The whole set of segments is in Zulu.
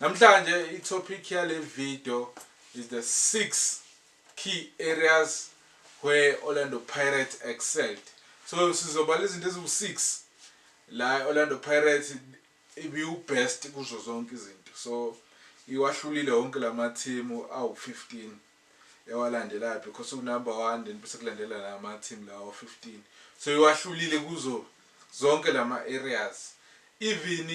Namhlanje i-topic yale video is the 6 key areas where Orlando Pirates excelled. So sizobala izinto eziwu-6 la Orlando Pirates ibi-best kuzo zonke izinto. So iwahlulile wonke lama team awu-15 ewalandelayo because number 1 then bese kulandela lama team lawo 15. So iwahlulile kuzo zonke lama areas. Even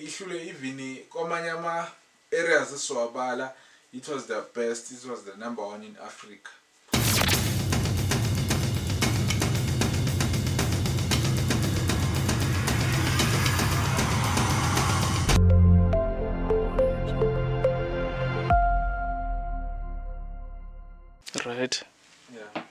ihlule even kwamanye ama areas esiwabala, it was the best, it was the number 1 in Africa. Right. Yeah.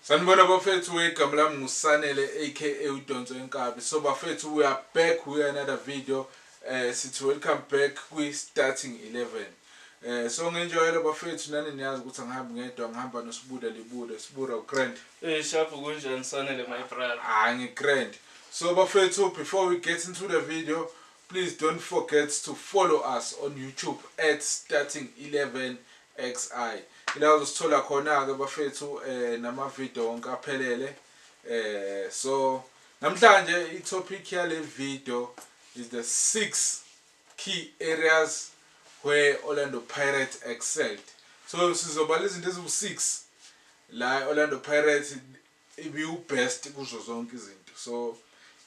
Sanibona bafethu, igama lami nguSanele aka uDonso Nkabi. So bafethu, we are back with another video. Sithi welcome back kwi starting 11. So ngenjoyela bafethu, nani niyazi ukuthi angihambi ngedwa, ngihamba noSibuda Libuda. Sibuda ugrand. Sharp kunjani Sanele my brother? Ngigrand. So bafethu, before we get into the video, please don't forget to follow us on YouTube at starting11xi. Ila uzosithola khona ke bafethu nama video wonke aphelele. So namhlanje i-topic yale video is the 6 key areas where Orlando Pirates excelled. So sizobala izinto eziwu-6 la Orlando Pirates ibi-best kuzo zonke izinto. So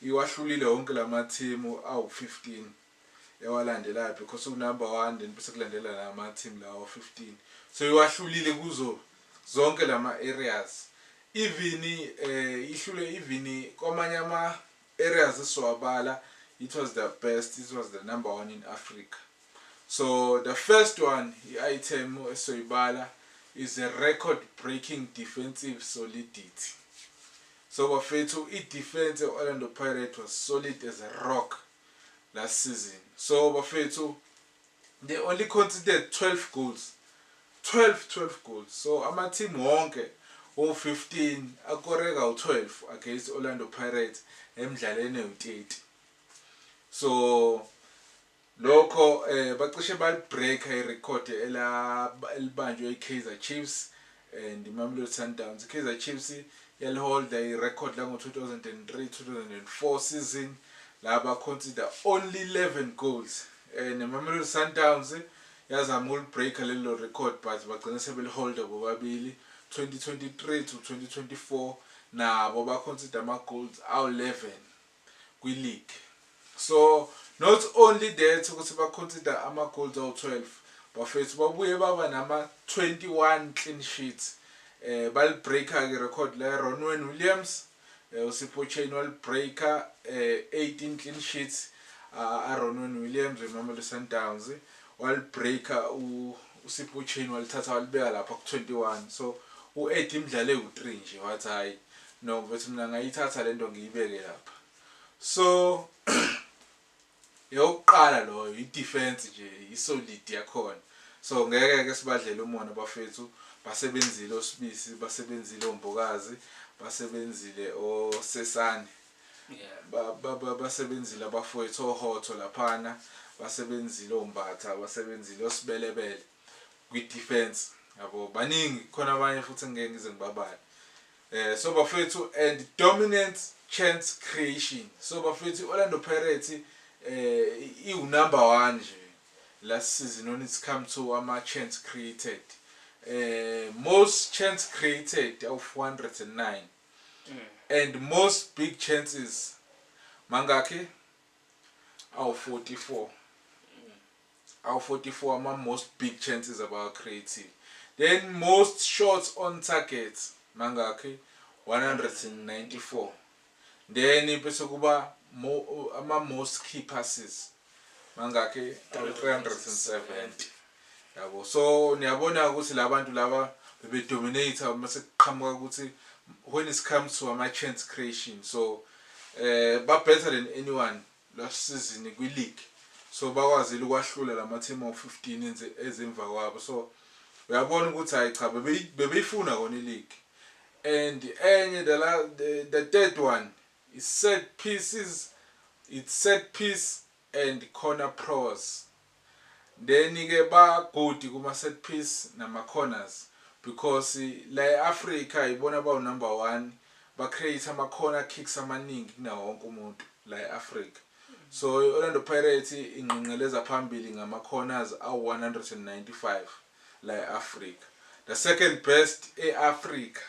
iwahlulile wonke lama team awu-15 ewalandelayo because number 1 then bese kulandela lama team lawo 15. So iwahlulile kuzo zonke lama areas. Even ihlule even kwamanye ama areas esiwabala, it was the best, it was the number 1 in Africa. So the first one, i-item esiyoyibala, is a record breaking defensive solidity. So bafethu, i-defense Orlando Pirates was solid as a rock last season. So bafethu, they only conceded 12 goals. 12 goals. So ama team wonke o-15 akoreka u-12 against Orlando Pirates emidlalweni ewu-30. So lokho bacishe balibreaka i-record elibanjwe i-Kaizer Chiefs and iMamelodi Sundowns. I-Kaizer Chiefs yaliholda i-record lango-2003-2004 season la ba-consider only 11 goals. And iMamelodi Sundowns yazama ulibreaka lelo record but bagcina sebeliholda bobabili 2023-2024 nabo ba-consider ama-goals awu-11 kwi-league. So not only that ukuthi ba-consider ama-goals awu-12 bafethu, babuye baba nama-21 clean sheets. Balibreaka i-record la Ronwen Williams, uSipho Chain walibreaka 18 clean sheets. Ronwen Williams weMamelodi Sundowns walibreaka uSipho Chain walithatha walibeka lapha ku-21. So u-8 imidlalo ewu-3 nje wathi hayi no mfethu mina ngayithatha lento ngiyibeke lapha. So yokuqala loyo i-defense nje i-solid yakhona. So ngeke ke sibadlela umona bafethu, basebenzile oSibisi, basebenzile oMbokazi, basebenzile oSesane. Basebenzile abafowethu oHotho laphana, basebenzile oMbatha, basebenzile oSibelebele kwi-defense. Yabo baningi khona abanye futhi ngeke ngize ngibabale. So bafethu, and dominant chance creation. So bafethu, Orlando Pirates number 1 nje last season when it's come to ama chance created. Most chance created of 109 and most big chances mangaki awu 44. Awu 44 ama most big chances about creative. Then most shots on target mangaki 194. Then bese kuba ama most key passes mangaki 370. Yabo, so niyabona ukuthi labantu laba bedominate mase kuqhamuka ukuthi when it comes to ama chance creation. So ba better than anyone last season kwi league. So bakwazile ukwahlula lama team of-15 ezimva kwabo. So uyabona ukuthi hayi cha bebeyifuna kona i league. And enye the third one it's set piece and corner pros. Then ke ba good kuma set piece nama corners because la eAfrica ibona ba number 1 ba create ama corner kicks amaningi kunawo wonke umuntu la eAfrica. So Orlando Pirates inqinqeleza phambili ngama corners awu 195 la eAfrica. The second best eAfrica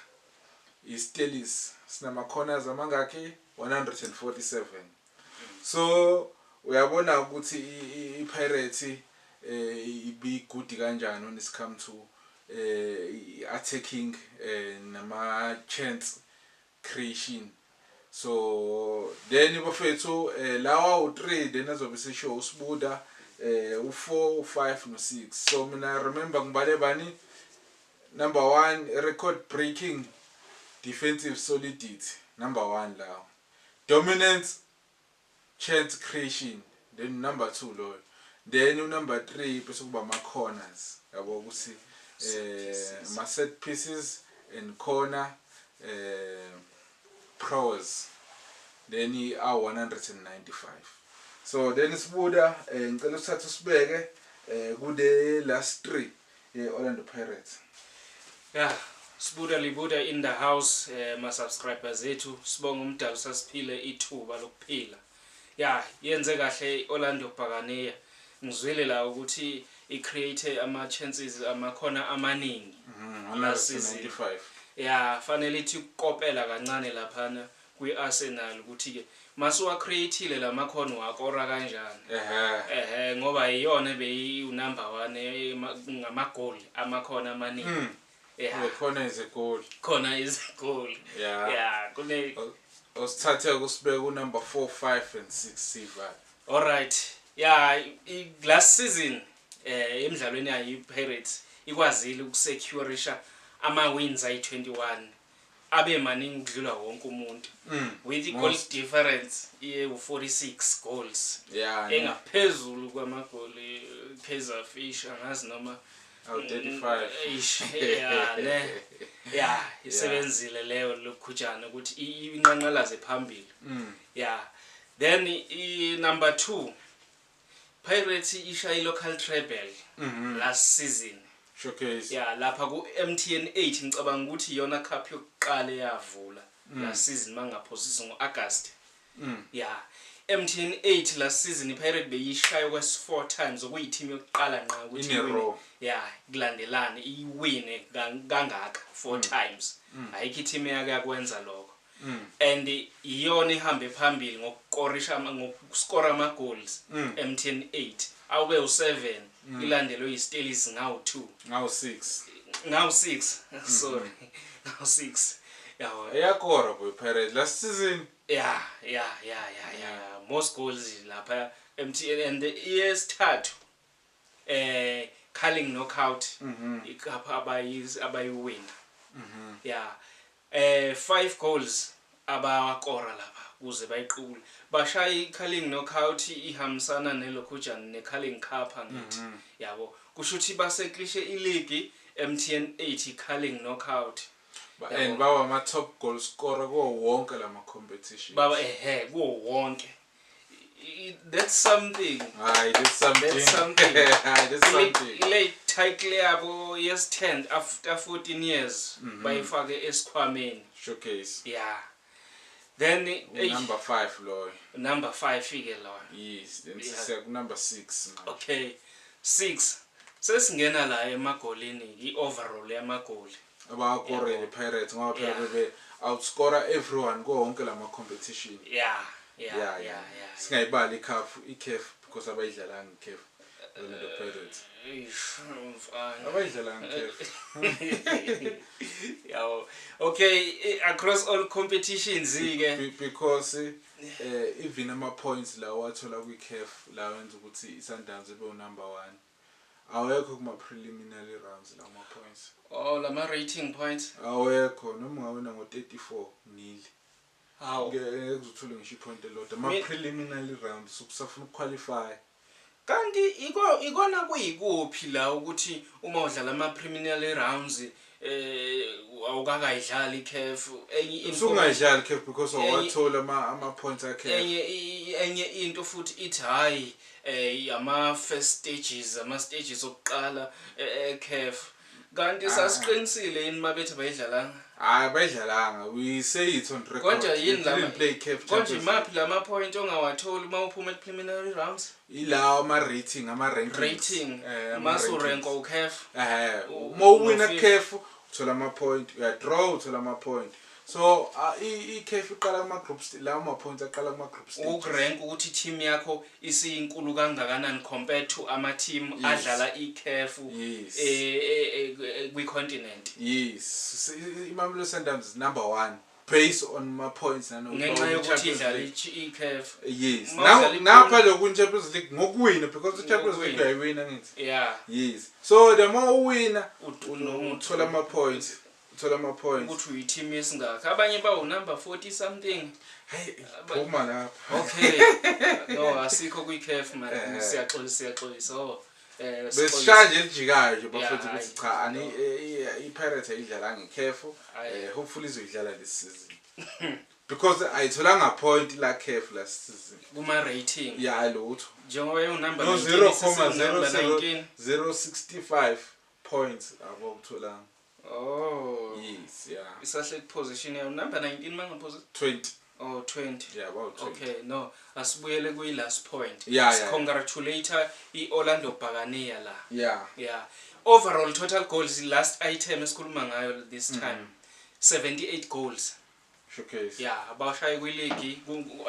is Stelis. Sinama corners amangaki 147. So uyabona ukuthi iPirates ibi good kanjani when it comes to attacking nama chance creation. So then bafethu lawa u3 then azobe seshow usibuda u4 u5 no6. So mina remember ngibale bani number 1 record breaking defensive solidity number 1 lawo, dominance chance creation then number 2 lo, then number 3 bese kuba ama corners yabo ukuthi ma set pieces and corner pros then are 195. So then isibuda ngicela usithathe usibeke kude last 3 Orlando Pirates. Yeah, sibuda libuda in the house ma subscribers ethu sibonga umdalo sasiphile ithuba lokuphila. Yeah, yenze kahle Orlando Paganeya. Ngizwele la ukuthi create ama chances amakhona amaningi. 195. Yeah, fanele ithi ukopela kancane laphana kwi Arsenal ukuthi ke masuwa createile lamakhono wakora kanjani. Ngoba iyona beyi number 1 ngama goal amakhona amaningi. Yeah. Corner is a goal. Corner is a goal. Yeah. Yeah, kune osithathe kusibeka number 4, 5 and 6 Siva. All right. Yeah, last season emidlalweni yayi Pirates ikwazile ukusecureisha ama wins ayi21 abe maningi ukudlula wonke umuntu with the goal difference u46 goals. Yeah. Engaphezulu kwama goal Kaizer Fish angazi noma 35. Yeah, ne. Yeah, isebenzile leyo lokukhujana ukuthi inqanqalaze phambili. Yeah. Then number 2 Pirates isha local treble last season. Showcase. Yeah, lapha ku MTN 8 ngicabanga ukuthi yona cup yokuqala yavula last season mangaphosisi ngoAugust. Yeah. MTN 8 last season iPirates beyishaya kwes4 times okuyi team yokuqala nqa ukuthi iwine. Yeah, kulandelana iwine kangaka 4 times. Ayikho i-team yake yakwenza lokho. And iyona ihambe phambili ngokukorisha ngokuscore ama goals MTN 8 awube u7 ilandelwe iStelis ngawu2 ngawu6 sorry ngawu6 yawo eyakora boy Pirates last season. Yeah, most goals lapha MTN and the ES3 calling knockout icup abayiwina. Yeah. 5 goals abawakora lapha kuze bayiqule bashaya iCalling knockout ihambisana nelokhujana neCalling Cup ngithi yabo kusho ukuthi baseklishe ileague MTN 8 iCalling knockout and baba ama top goal scorer ko wonke lama competitions baba ko wonke. That's something. That's something. Late title yabo yes 10 after 14 years bayifake esikhwameni. Showcase. Yeah. Then number 5 lo. Number 5 fike lo. Yes, then sisiya ku number 6. Okay. 6. Sesingena la emagolini i-overall yamagoli. Abakore the Pirates ngoba phela bebe outscore everyone ko wonke lama competition. Yeah. Singayibali iCAF because abayidlala ngeCAF the Pirates. Abayidlala ngeCAF. Yeah. Okay, across all competitions ke because even ama points la wathola kwiCAF la wenza ukuthi iSundowns ibe number 1. Awekho kuma preliminary rounds la ama points. Oh, lama rating points. Awekho noma ungawina ngo34 nil. Hawu ngeke uzothula ngisho ipoint elodwa ama preliminary rounds ukusafuna ukuqualify kanti ikona kuyikuphi la ukuthi uma udlala ama preliminary rounds awukakayidlali iCAF usungayidlali iCAF because wathola ama points akhe enye into futhi ithi hayi ama first stages okuqala eCAF kanti sasiqinisile yini mabethe bayidlalanga bayidlalanga we say it on record konje yini la play CAF konje maphi lama point ongawatholi uma uphuma preliminary rounds ilawo ama rating masu rank uCAF uma uwina CAF uthola ama point uya draw uthola ama point so iCAF iqala ama groups lawo ama points aqala kuma group stage ukurank ukuthi team yakho isinkulu kangakanani compared to ama team adlala iCAF kwi continent yes Mamelodi Sundowns is number 1 based on my points ngenxa yokuthi idlala iCAF yes napha lokhu Champions League ngokuwina because iChampions League uyayiwina ngithi yes so the more uwina uthola ama points ukuthi uyi team yesingaka abanye bawu number 40 something hey phuma lapha okay no asikho kwiCAF man siyaxolisa so besishanje elijikayo nje bafethu ukuthi cha ani iPirates ayidlala ngeCAF hopefully izoyidlala this season because ayitholanga point la CAF last season kuma rating lutho njengoba number 0.065 points abokutholanga yes isahle position yayo number 19 mangaphose 20 20 about 20 okay no asibuyele kuyi last point congratulate iOrlando Buccaneer la yeah overall total goals last item esikhuluma ngayo this time 78 goals showcase abashaya kwi league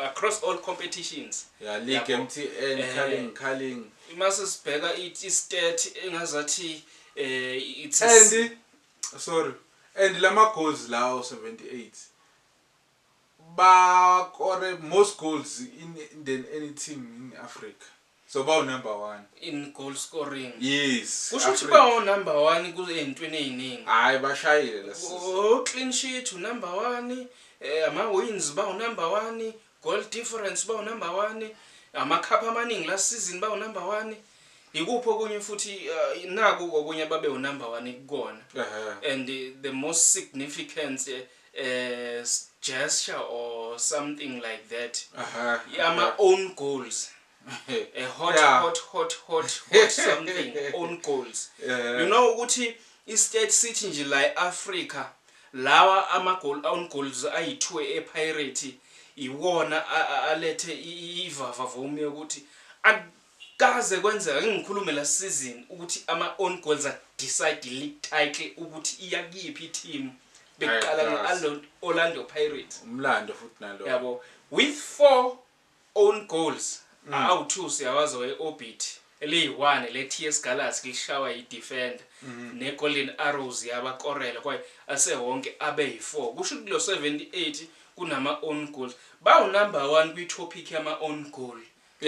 across all competitions league MTN calling imase sibheka i-stat engazathi it's and lama goals lawo 78 ba kore most goals in any team in Africa so bawu number 1 in goal scoring yes kusho bawu number 1 kuze entweni eziningi hayi bashayile la clean sheet number 1 ama wins bawu number 1 goal difference bawu number 1 ama cup amaningi last season bawu number 1 ikuphi okunye futhi naku okunye babe number 1 ikona and the most significant gesture or something like that my own goals a hot something own goals you know ukuthi i-state city nje la eAfrica lawa ama own goals ayi2 ePirate iwona alethe ivava vumi ukuthi akaze kwenzeka ngikhulume la season ukuthi ama own goals decide league title ukuthi iyakuphi team beqala Orlando Pirates umlando futhi nalo yabo with 4 own goals awu2 siyawazi weOrbit eliyi1 le TS Galaxy lishawa idefender ne Golden Arrows yabakorela kwaye ase wonke abe yi4 kusho kulo 78 kunama own goals bawu number 1 kwi topic yama own goal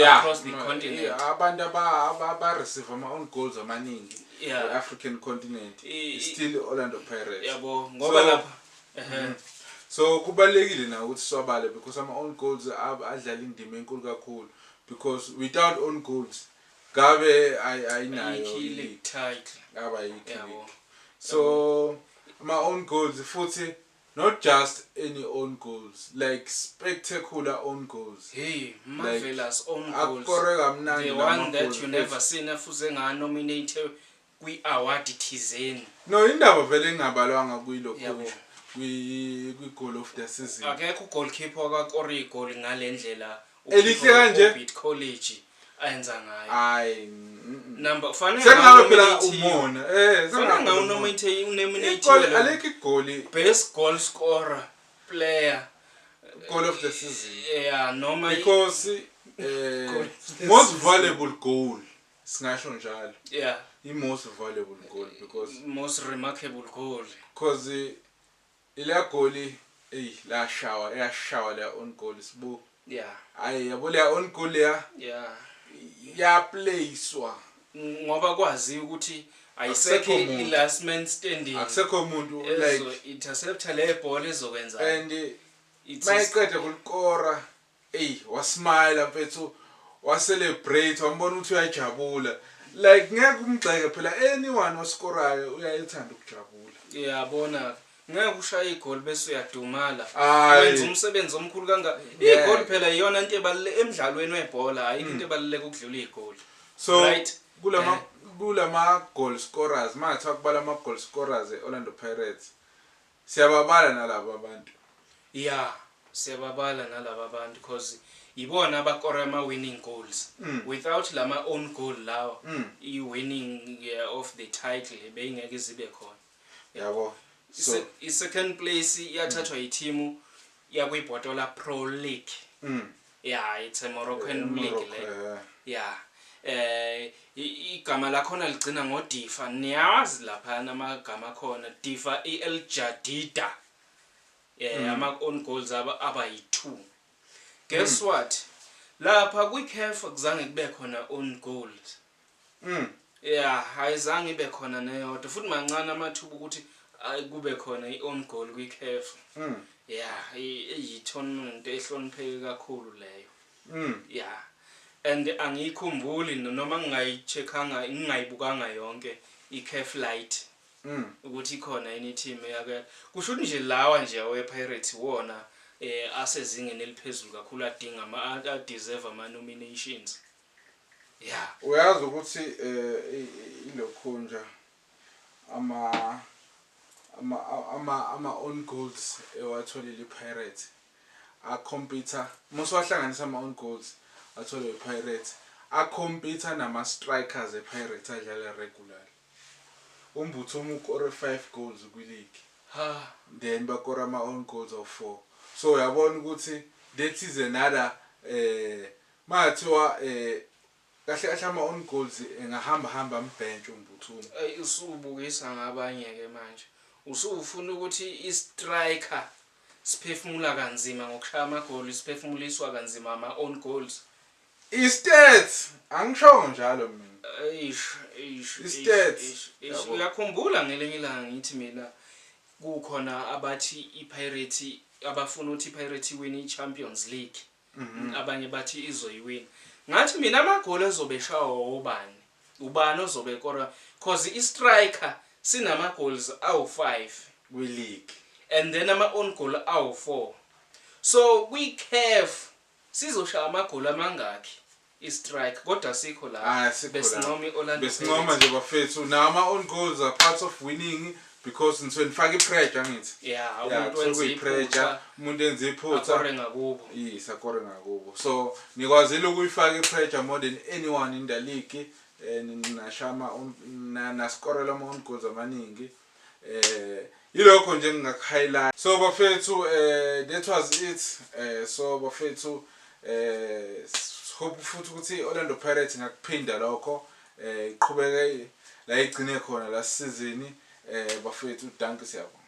across the continent abantu aba receive ama own goals amaningi African continent still Orlando Pirates yabo ngoba lapha so kubalekile na ukuthi swabale because ama own goals adlala indima enkulu kakhulu because without own goals gabe ayinayo league title ngaba yikho so ama own goals futhi not just any own goals like spectacular own goals marvelous own goals the one that you never seen afuze nganominate kwi award thizeni no indaba vele engabalwanga kuyilokho kwi goal of the season akekho goalkeeper wakakore igoli ngalendlela elihle kanje Beat College ayenza ngayo hayi number kufanele sengabe phela umona sengabe unominate aleke igoli best goal scorer player goal of the season noma because most valuable goal singasho njalo most valuable goal because most remarkable goal because ile goal la shower la on goal sibu hayi yabo le on goal ya placewa ngoba kwazi ukuthi ayisekho i last man standing akusekho umuntu like interceptor le ball ezokwenza and mayiqede kulikora wasmile mfethu wa celebrate wambona ukuthi uyajabula like ngeke umgxeke phela anyone oscorayo uyayithanda ukujabula. Yabona ngeke ushaya igoli bese uyadumala Ayi. wenza umsebenzi omkhulu kanga igoli phela iyona into ebaluleke emidlalweni webhola ayikho into ebaluleke ukudlula igoli. So Right. kulama goal scorers matha kubala ama goal scorers eOrlando Pirates siyababala nalabo abantu. Yeah, siyababala nalabo abantu because ibona abakora ama winning goals. Without lama own goal lawo I winning of the title beyingeke zibe khona. Yabo. So I second place yathathwa yiteam yakwiBotola Pro League. Yeah, it's a Moroccan league le. Yeah. Igama lakhona ligcina ngoDifa. Niyazi lapha amagama khona Difa El Jadida. Ama own goals aba yi2. Guess what? Lapha kwiCAF kuzange kube khona own goals. Yeah, ayizange ibe khona neyodwa futhi mancane amathuba ukuthi kube khona I-own goal kwiCAF. Yeah, iyi-tournament ehlonipheke kakhulu leyo. Yeah. And angiyikhumbuli noma ngingayicheckanga ngingayibukanga yonke iCAF Light. Ukuthi khona any team yake kusho nje lawa nje wePirates wona asezingeni eliphezulu kakhulu adinga ama deserve ama nominations. Yeah. uyazi ukuthi ilokhunja ama own goals ewatholile iPirates a compete muswahlanganisa ama own goals athole iPirates a compete nama strikers ePirates adlala regularly. Umbutho ukore 5 goals kwileague. Then bakora ama own goals of 4. So uyabona ukuthi that is another mathiwa kahle kahle ama own goals engahamba mbench umbutho. Usubukisa ngabanye ke manje. Usufuna ukuthi I-striker siphefumula kanzima ngokushaya amagoli siphefumuliswa kanzima ama own goals. I-stats angisho njalo mina. I-stats. Uyakhumbula ngelinye ilanga ngithi mina kukhona abathi iPirates abafuna ukuthi iPirates win iChampions League. Abanye bathi izoyiwina. Ngathi mina amagoli azobeshawa ubani ozobe kora cause I-striker sinama goals awu5 kwileague and then ama own goal awu4. So kwiCAF sizoshaya amagoli amangaki I-strike kodwa sikho la besinoma iOrlando besinoma nje bafethu nama own goals are part of winning because nifaka ipressure ngithi. Yeah, umuntu wenza ipressure umuntu enza iphutha akore ngakubo. Yes, akore ngakubo. So nikwazile ukuyifaka ipressure more than anyone in the league. Nashama na score la own goals amaningi. Yilokho nje ngingak-highlight. So bafethu that was it. So bafethu hope futhi ukuthi Orlando Pirates ngakuphinda lokho iqhubeke la igcine khona la season bafethu danke siyabonga.